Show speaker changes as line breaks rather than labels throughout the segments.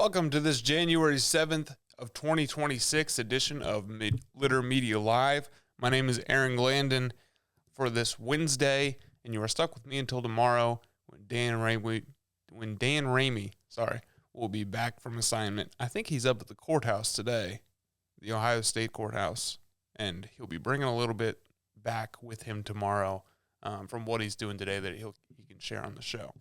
Welcome to this January 7th of 2026 edition of Litter Media Live. My name is Aaron Glandon for this Wednesday, and you are stuck with me until tomorrow when Dan Ramey will be back from assignment. I think he's up at the courthouse today, the Ohio State Courthouse, and he'll be bringing a little bit back with him tomorrow from what he's doing today that he can share on the show.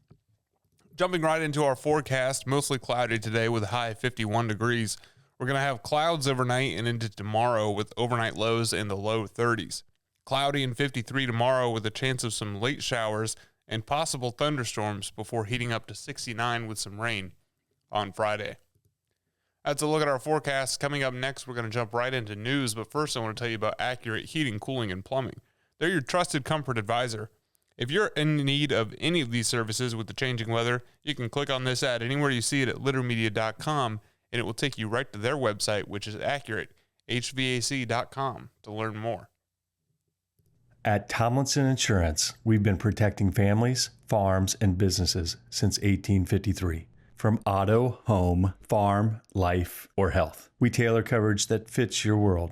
Jumping right into our forecast, mostly cloudy today with a high of 51 degrees. We're going to have clouds overnight and into tomorrow with overnight lows in the low 30s. Cloudy and 53 tomorrow with a chance of some late showers and possible thunderstorms before heating up to 69 with some rain on Friday. That's a look at our forecast. Coming up next, we're going to jump right into news, but first I want to tell you about Accurate Heating, Cooling, and Plumbing. They're your trusted comfort advisor. If you're in need of any of these services with the changing weather, you can click on this ad anywhere you see it at littermedia.com, and it will take you right to their website, which is accuratehvac.com, to learn more.
At Tomlinson Insurance, we've been protecting families, farms, and businesses since 1853. From auto, home, farm, life, or health, we tailor coverage that fits your world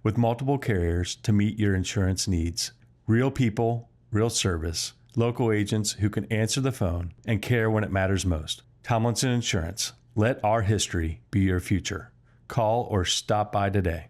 with multiple carriers to meet your insurance needs. Real people, real service, local agents who can answer the phone and care when it matters most. Tomlinson Insurance. Let our history be your future. Call or stop by today.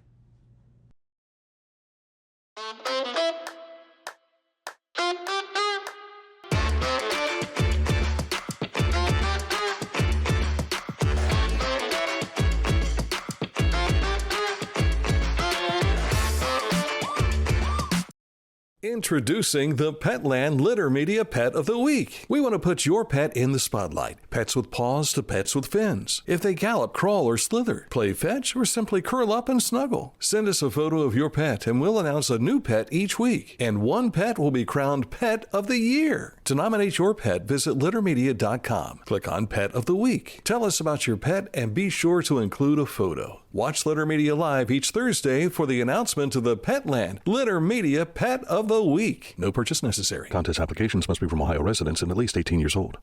Introducing the Petland Litter Media Pet of the Week. We want to put your pet in the spotlight. Pets with paws to pets with fins. If they gallop, crawl, or slither, play fetch, or simply curl up and snuggle. Send us a photo of your pet and we'll announce a new pet each week. And one pet will be crowned Pet of the Year. To nominate your pet, visit littermedia.com. Click on Pet of the Week. Tell us about your pet and be sure to include a photo. Watch Litter Media Live each Thursday for the announcement of the Petland Litter Media Pet of the Week. No purchase necessary. Contest applications must be from Ohio residents and at least 18 years old.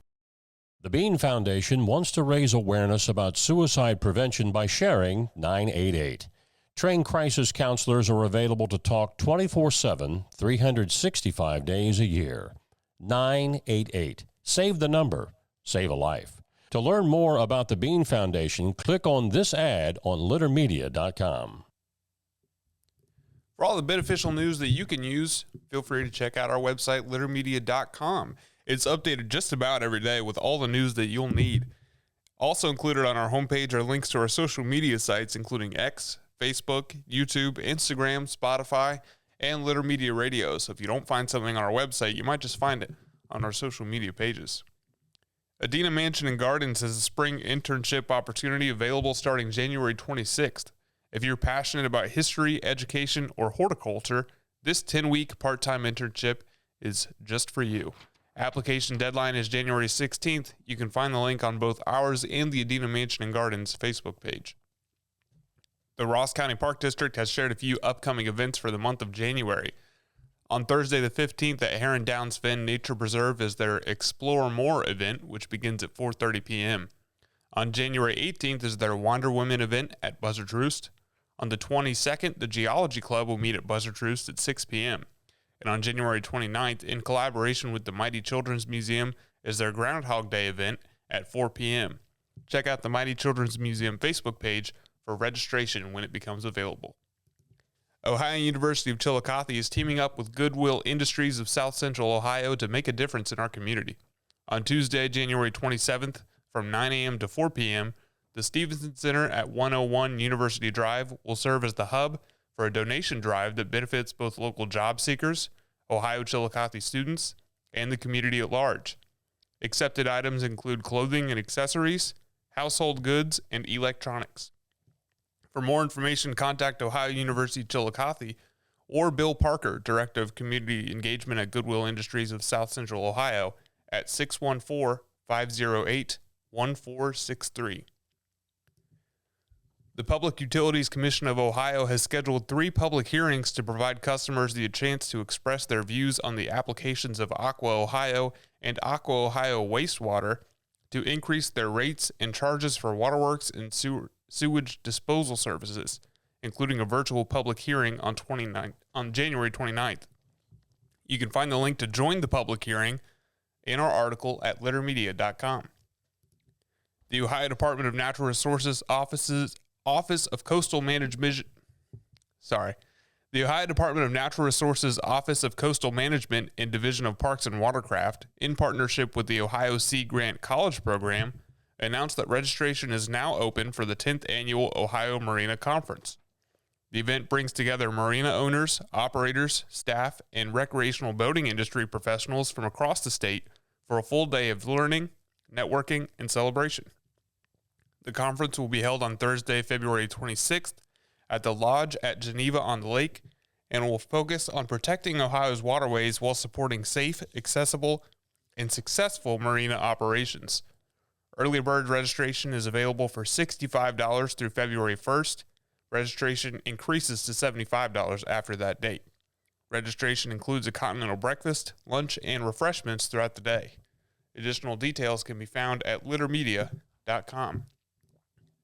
The Bean Foundation wants to raise awareness about suicide prevention by sharing 988. Trained crisis counselors are available to talk 24/7, 365 days a year. 988. Save the number. Save a life. To learn more about the Bean Foundation, click on this ad on littermedia.com.
For all the beneficial news that you can use, feel free to check out our website, littermedia.com. It's updated just about every day with all the news that you'll need. Also included on our homepage are links to our social media sites, including X, Facebook, YouTube, Instagram, Spotify, and Litter Media Radio. So if you don't find something on our website, you might just find it on our social media pages. Adena Mansion Gardens has a spring internship opportunity available starting January 26th. If you're passionate about history, education, or horticulture, this 10-week part-time internship is just for you. Application deadline is January 16th. You can find the link on both ours and the Adena Mansion Gardens Facebook page. The Ross County Park District has shared a few upcoming events for the month of January. On Thursday the 15th at Heron Downs Fen Nature Preserve is their Explore More event, which begins at 4:30 p.m. On January 18th is their Wander Women event at Buzzard's Roost. On the 22nd, the Geology Club will meet at Buzzard's Roost at 6 p.m. And on January 29th, in collaboration with the Mighty Children's Museum, is their Groundhog Day event at 4 p.m. Check out the Mighty Children's Museum Facebook page for registration when it becomes available. Ohio University of Chillicothe is teaming up with Goodwill Industries of South Central Ohio to make a difference in our community. On Tuesday, January 27th, from 9 a.m. to 4 p.m., the Stevenson Center at 101 University Drive will serve as the hub for a donation drive that benefits both local job seekers, Ohio Chillicothe students, and the community at large. Accepted items include clothing and accessories, household goods, and electronics. For more information, contact Ohio University Chillicothe or Bill Parker, Director of Community Engagement at Goodwill Industries of South Central Ohio, at 614-508-1463. The Public Utilities Commission of Ohio has scheduled 3 public hearings to provide customers the chance to express their views on the applications of Aqua Ohio and Aqua Ohio wastewater to increase their rates and charges for waterworks and sewage disposal services, including a virtual public hearing on January 29th. You can find the link to join the public hearing in our article at littermedia.com. The Ohio Department of Natural Resources Office of Coastal Management and Division of Parks and Watercraft, in partnership with the Ohio Sea Grant College Program, announced that registration is now open for the 10th Annual Ohio Marina Conference. The event brings together marina owners, operators, staff, and recreational boating industry professionals from across the state for a full day of learning, networking, and celebration. The conference will be held on Thursday, February 26th at the Lodge at Geneva on the Lake, and will focus on protecting Ohio's waterways while supporting safe, accessible, and successful marina operations. Early bird registration is available for $65 through February 1st. Registration increases to $75 after that date. Registration includes a continental breakfast, lunch, and refreshments throughout the day. Additional details can be found at littermedia.com.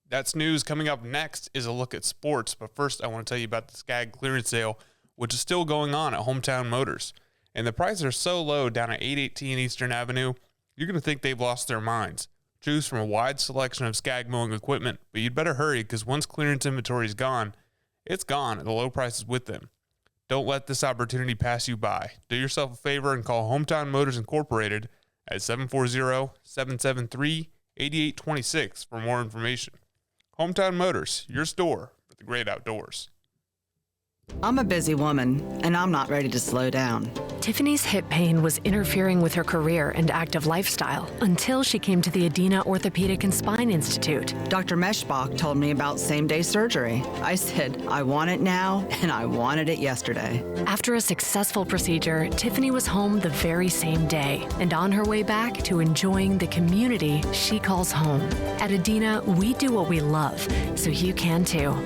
That's news. Coming up next is a look at sports, but first I want to tell you about the Skag clearance sale, which is still going on at Hometown Motors. And the prices are so low down at 818 Eastern Avenue, you're going to think they've lost their minds. Choose from a wide selection of Skag mowing equipment, but you'd better hurry because once clearance inventory is gone, it's gone and the low prices with them. Don't let this opportunity pass you by. Do yourself a favor and call Hometown Motors Incorporated at 740-773-8826 for more information. Hometown Motors, your store for the great outdoors.
I'm a busy woman, and I'm not ready to slow down.
Tiffany's hip pain was interfering with her career and active lifestyle until she came to the Adena Orthopedic and Spine Institute.
Dr. Meshbach told me about same-day surgery. I said, I want it now, and I wanted it yesterday.
After a successful procedure, Tiffany was home the very same day and on her way back to enjoying the community she calls home. At Adena, we do what we love, so you can too.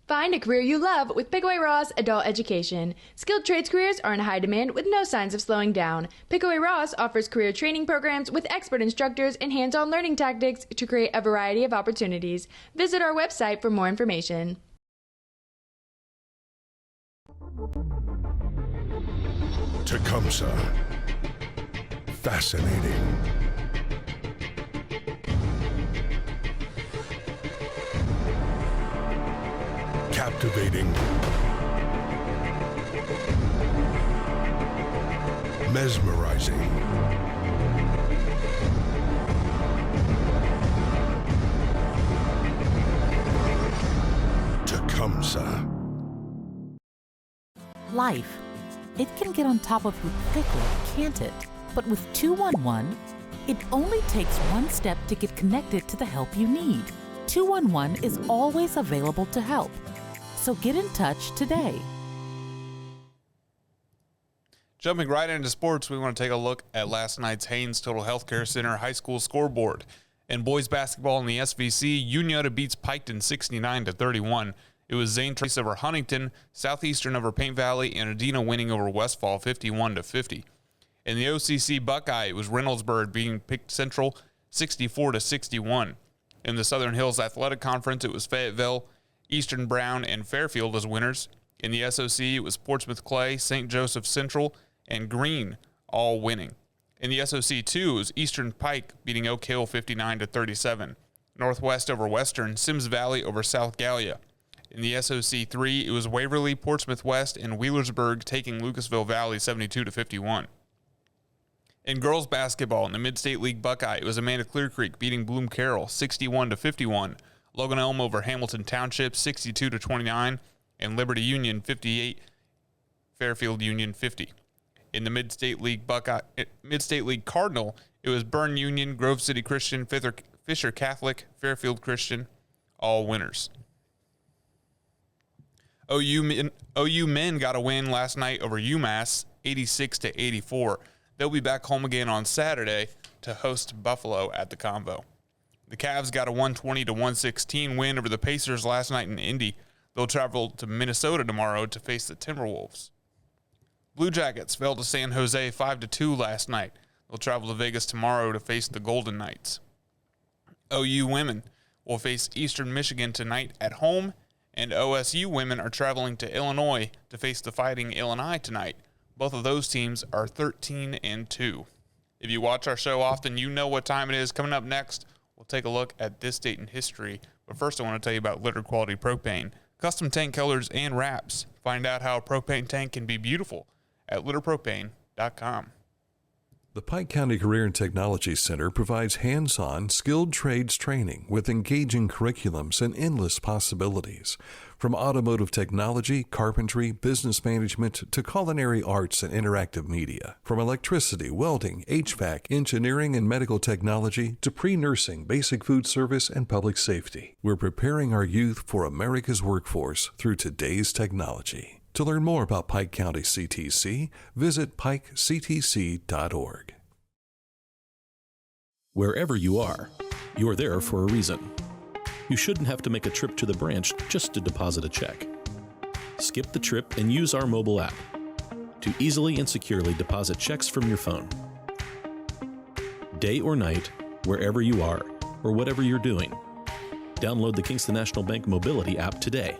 Find a career you love with Pickaway Ross Adult Education. Skilled trades careers are in high demand with no signs of slowing down. Pickaway Ross offers career training programs with expert instructors and hands-on learning tactics to create a variety of opportunities. Visit our website for more information.
Tecumseh. Fascinating. Captivating. Mesmerizing. Tecumseh.
Life. It can get on top of you quickly, can't it? But with 211, it only takes one step to get connected to the help you need. 211 is always available to help. So get in touch today.
Jumping right into sports, we want to take a look at last night's Haynes Total Healthcare Center High School scoreboard. In boys basketball in the SVC, Uniota beats Piketon 69-31. It was Zane Trace over Huntington, Southeastern over Paint Valley, and Adena winning over Westfall 51-50. In the OCC Buckeye, it was Reynoldsburg beating Pitt Central 64-61. In the Southern Hills Athletic Conference, it was Fayetteville, Eastern Brown, and Fairfield as winners. In the SOC, it was Portsmouth Clay, St. Joseph Central, and Greene all winning. In the SOC 2, it was Eastern Pike beating Oak Hill 59-37. Northwest over Western, Sims Valley over South Gallia. In the SOC 3, it was Waverly, Portsmouth West, and Wheelersburg taking Lucasville Valley 72-51. In girls basketball in the Mid-State League Buckeye, it was Amanda Clear Creek beating Bloom Carroll 61-51. Logan Elm over Hamilton Township 62-29, and Liberty Union 58, Fairfield Union 50. In the Mid-State League Cardinal, it was Bern Union, Grove City Christian, Fisher Catholic, Fairfield Christian, all winners. OU men got a win last night over UMass 86-84. They'll be back home again on Saturday to host Buffalo at the Convo. The Cavs got a 120-116 win over the Pacers last night in Indy. They'll travel to Minnesota tomorrow to face the Timberwolves. Blue Jackets fell to San Jose 5-2 last night. They'll travel to Vegas tomorrow to face the Golden Knights. OU women will face Eastern Michigan tonight at home, and OSU women are traveling to Illinois to face the Fighting Illini tonight. Both of those teams are 13-2. If you watch our show often, you know what time it is. Coming up next, we'll take a look at this date in history. But first, I want to tell you about Litter Quality Propane. Custom tank colors and wraps. Find out how a propane tank can be beautiful at litterpropane.com.
The Pike County Career and Technology Center provides hands-on, skilled trades training with engaging curriculums and endless possibilities. From automotive technology, carpentry, business management, to culinary arts and interactive media. From electricity, welding, HVAC, engineering, and medical technology, to pre-nursing, basic food service, and public safety. We're preparing our youth for America's workforce through today's technology. To learn more about Pike County CTC, visit pikectc.org.
Wherever you are, you're there for a reason. You shouldn't have to make a trip to the branch just to deposit a check. Skip the trip and use our mobile app to easily and securely deposit checks from your phone. Day or night, wherever you are, or whatever you're doing, download the Kingston National Bank Mobility app today.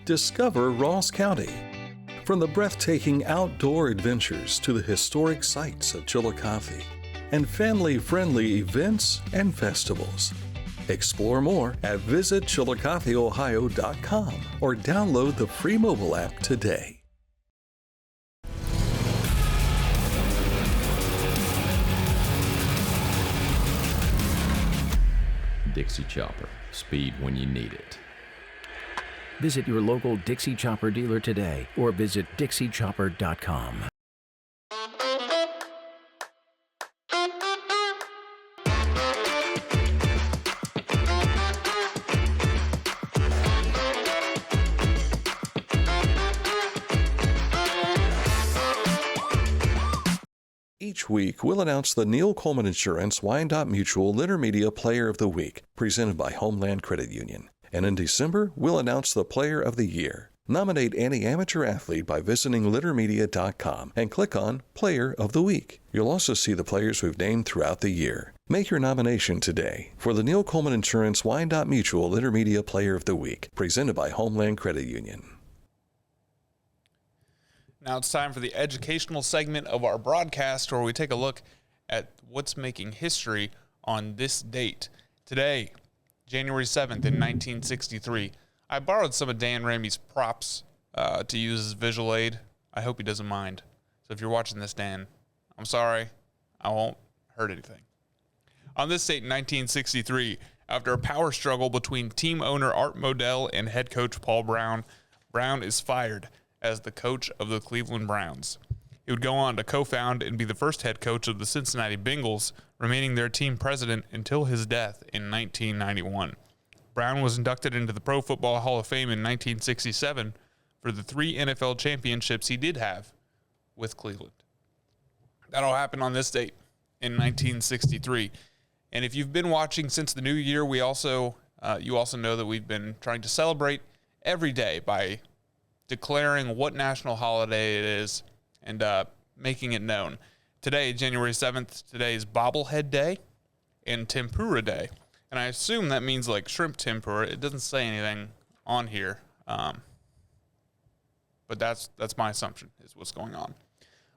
Discover Ross County. From the breathtaking outdoor adventures to the historic sights of Chillicothe and family-friendly events and festivals. Explore more at visitchillicotheohio.com or download the free mobile app today.
Dixie Chopper. Speed when you need it.
Visit your local Dixie Chopper dealer today or visit dixiechopper.com.
Each week, we'll announce the Neil Coleman Insurance Wyandotte Mutual Intermedia Player of the Week, presented by Homeland Credit Union. And in December, we'll announce the Player of the Year. Nominate any amateur athlete by visiting littermedia.com and click on Player of the Week. You'll also see the players we've named throughout the year. Make your nomination today for the Neil Coleman Insurance Wyandotte Mutual Intermedia Player of the Week, presented by Homeland Credit Union.
Now it's time for the educational segment of our broadcast, where we take a look at what's making history on this date. Today, January 7th in 1963. I borrowed some of Dan Ramey's props to use as visual aid. I hope he doesn't mind. So if you're watching this, Dan, I'm sorry. I won't hurt anything. On this date in 1963, after a power struggle between team owner Art Modell and head coach Paul Brown, Brown is fired as the coach of the Cleveland Browns. He would go on to co-found and be the first head coach of the Cincinnati Bengals, remaining their team president until his death in 1991. Brown was inducted into the Pro Football Hall of Fame in 1967 for the 3 NFL championships he did have with Cleveland. That all happened on this date in 1963. And if you've been watching since the new year, you also know that we've been trying to celebrate every day by declaring what national holiday it is and making it known. Today, January 7th, today is Bobblehead Day and Tempura Day. And I assume that means like shrimp tempura. It doesn't say anything on here. But that's my assumption is what's going on.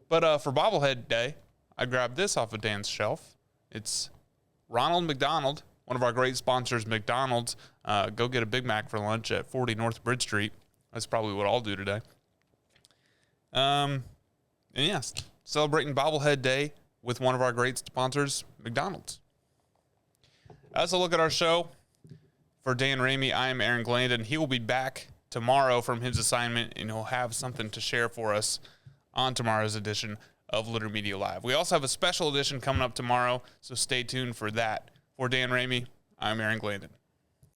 But for Bobblehead Day, I grabbed this off of Dan's shelf. It's Ronald McDonald, one of our great sponsors, McDonald's. Go get a Big Mac for lunch at 40 North Bridge Street. That's probably what I'll do today. And yes, celebrating Bobblehead Day with one of our great sponsors, McDonald's. That's a look at our show. For Dan Ramey, I am Aaron Glandon. He will be back tomorrow from his assignment, and he'll have something to share for us on tomorrow's edition of Litter Media Live. We also have a special edition coming up tomorrow, so stay tuned for that. For Dan Ramey, I'm Aaron Glandon.